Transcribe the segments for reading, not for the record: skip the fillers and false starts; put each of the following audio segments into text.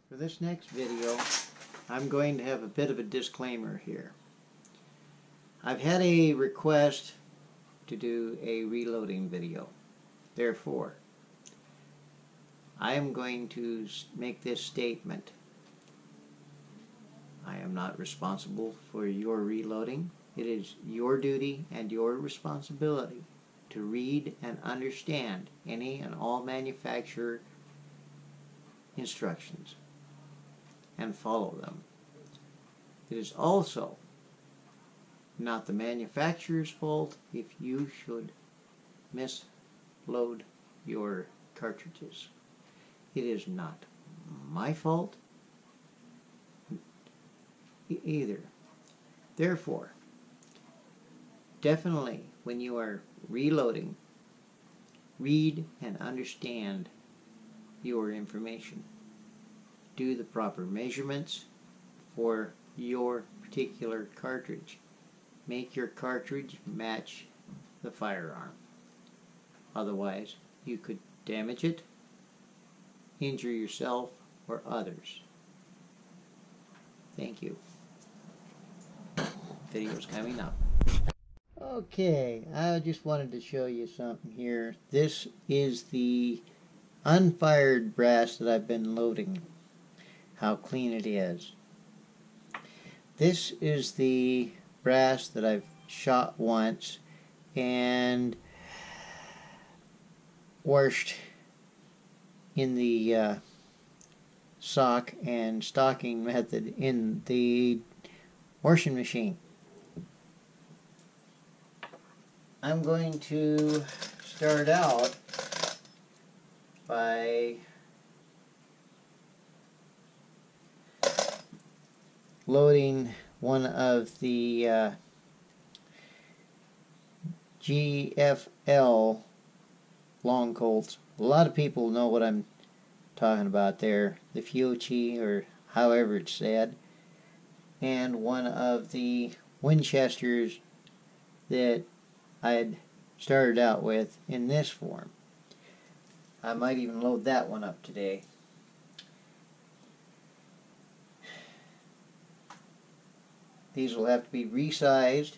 For this next video, I'm going to have a bit of a disclaimer here. I've had a request to do a reloading video. Therefore, I am going to make this statement. I am not responsible for your reloading. It is your duty and your responsibility to read and understand any and all manufacturer instructions and follow them. It is also not the manufacturer's fault if you should misload your cartridges. It is not my fault either. Therefore, definitely when you are reloading, read and understand your information. Do the proper measurements for your particular cartridge. Make your cartridge match the firearm. Otherwise, you could damage it, injure yourself or others. Thank you. Video's coming up. Okay, I just wanted to show you something here. This is the unfired brass that I've been loading. How clean it is. This is the brass that I've shot once and washed in the sock and stocking method in the washing machine. I'm going to start out by loading one of the GFL long Colts. A lot of people know what I'm talking about there, the Fiochi or however it's said, and one of the Winchesters that I had started out with in this form. I might even load that one up today. These will have to be resized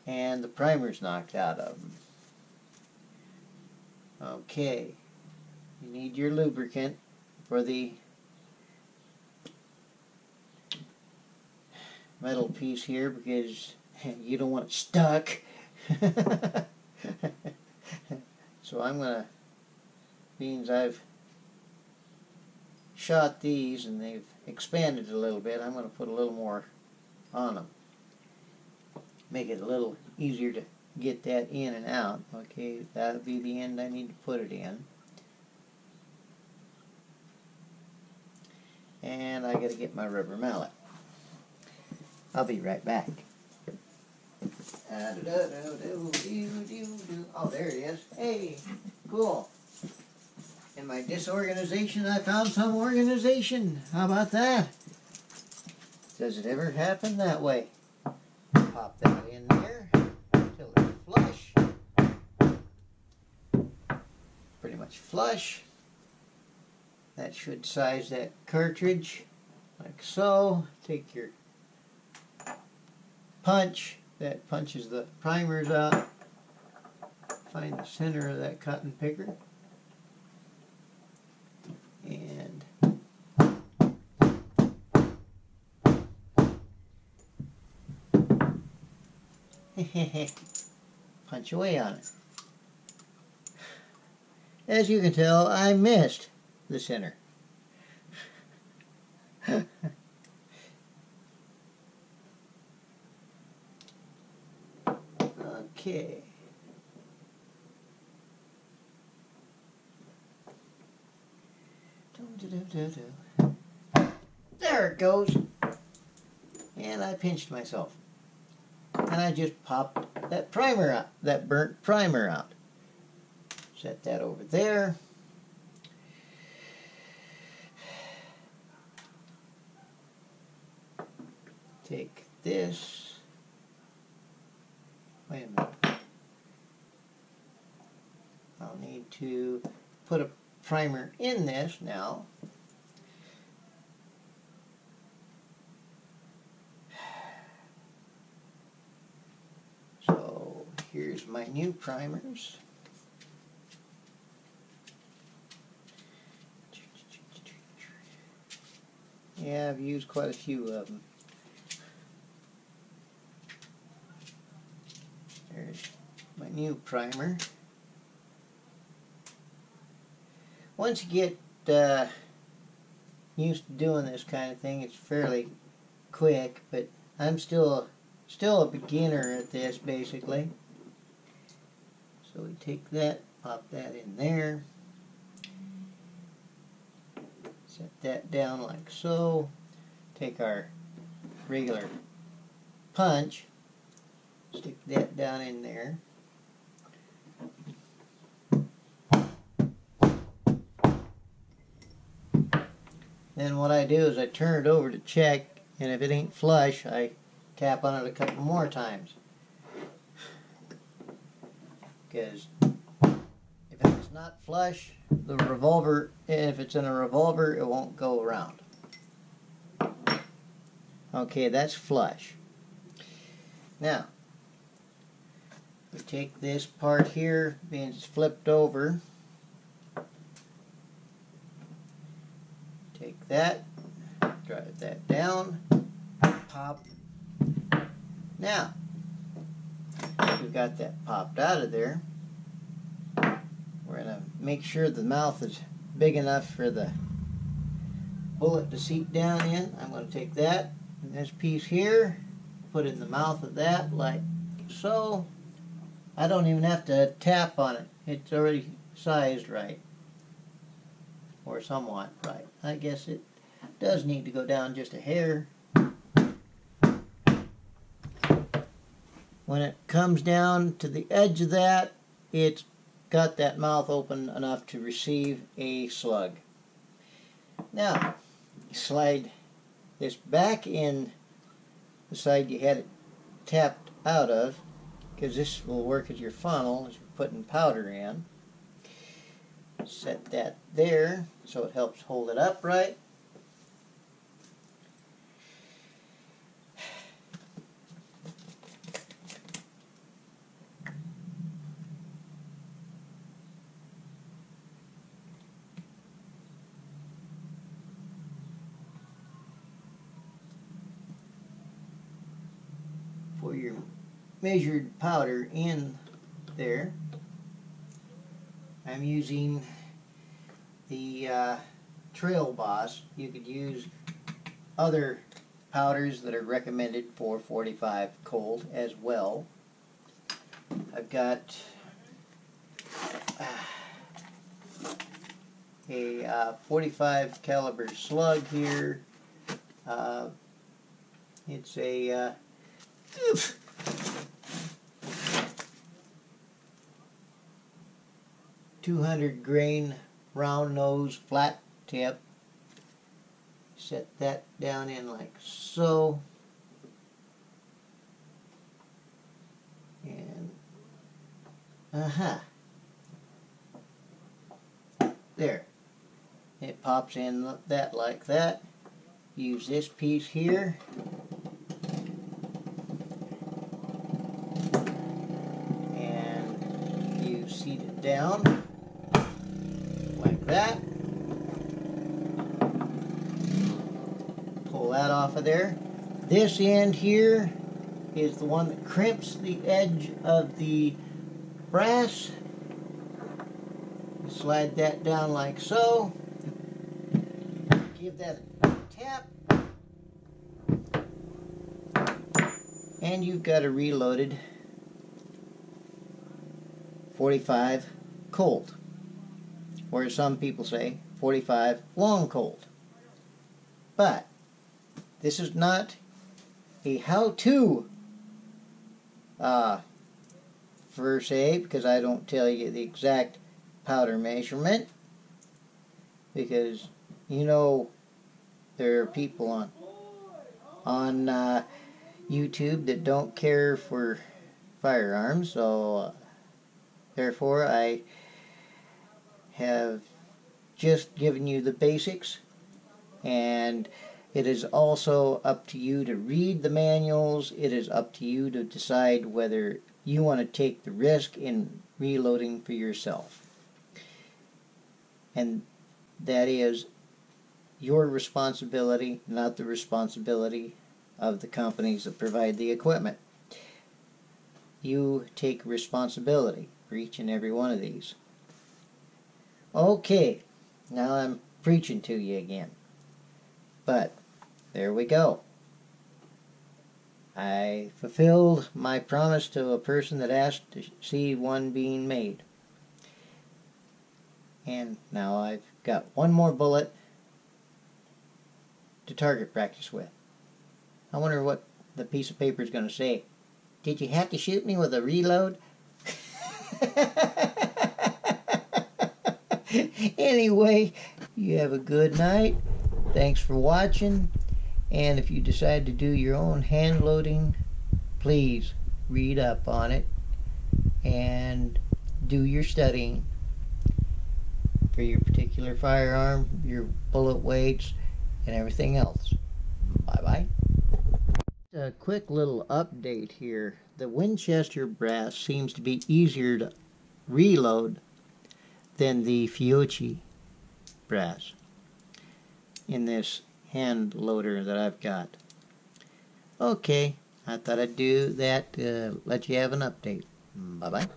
and the primer's knocked out of them. Okay, you need your lubricant for the metal piece here because you don't want it stuck. So I'm gonna, beans I've shot these and they've expanded a little bit, I'm going to put a little more on them. Make it a little easier to get that in and out. Okay, that'll be the end I need to put it in. And I got to get my rubber mallet. I'll be right back. Oh, there it is. Hey, cool. In my disorganization, I found some organization. How about that? Does it ever happen that way? Pop that in there until it's flush. Pretty much flush. That should size that cartridge like so. Take your punch. That punches the primers out. Find the center of that cotton picker. And punch away on it. As you can tell, I missed the center. Okay. There it goes. And I pinched myself. And I just popped that primer out, that burnt primer out. Set that over there. Take this. Wait a minute. I'll need to put a primer in this now. Here's my new primers. Yeah, I've used quite a few of them. There's my new primer. Once you get used to doing this kind of thing, it's fairly quick, but I'm still a beginner at this, basically. So we take that, pop that in there, set that down like so, take our regular punch, stick that down in there. Then what I do is I turn it over to check, and if it ain't flush, I tap on it a couple more times. Because if it's not flush, the revolver, if it's in a revolver, it won't go around. Okay, that's flush. Now, we take this part here, being it's flipped over, take that, drive that down, pop. Now, we've got that popped out of there. We're going to make sure the mouth is big enough for the bullet to seat down in. I'm going to take that and this piece here, put it in the mouth of that like so. I don't even have to tap on it. It's already sized right. Or somewhat right. I guess it does need to go down just a hair. When it comes down to the edge of that, it's got that mouth open enough to receive a slug. Now, slide this back in the side you had it tapped out of, because this will work as your funnel as you're putting powder in. Set that there so it helps hold it upright. For your measured powder in there, I'm using the Trail Boss. You could use other powders that are recommended for 45 Colt as well. I've got a 45 caliber slug here. It's a 200 grain round nose flat tip. Set that down in like so. And there. It pops in that like that. Use this piece here. And you seat it down like that. Pull that off of there. This end here is the one that crimps the edge of the brass. You slide that down like so. Give that a tap. And you've got a reloaded 45 Colt. Or as some people say, 45 long Colt. But this is not a how-to per se, because I don't tell you the exact powder measurement, because you know there are people on YouTube that don't care for firearms, so therefore I have just given you the basics, and it is also up to you to read the manuals. It is up to you to decide whether you want to take the risk in reloading for yourself. And that is your responsibility, not the responsibility of the companies that provide the equipment. You take responsibility for each and every one of these. Okay, now I'm preaching to you again. But there we go. I fulfilled my promise to a person that asked to see one being made. And now I've got one more bullet to target practice with. I wonder what the piece of paper is going to say. Did you have to shoot me with a reload? Anyway, you have a good night. Thanks for watching. And if you decide to do your own hand loading, please read up on it and do your studying for your particular firearm, your bullet weights, and everything else. Bye-bye. A quick little update here. The Winchester brass seems to be easier to reload than the Fiocchi brass in this hand loader that I've got. Okay, I thought I'd do that to let you have an update. Bye-bye.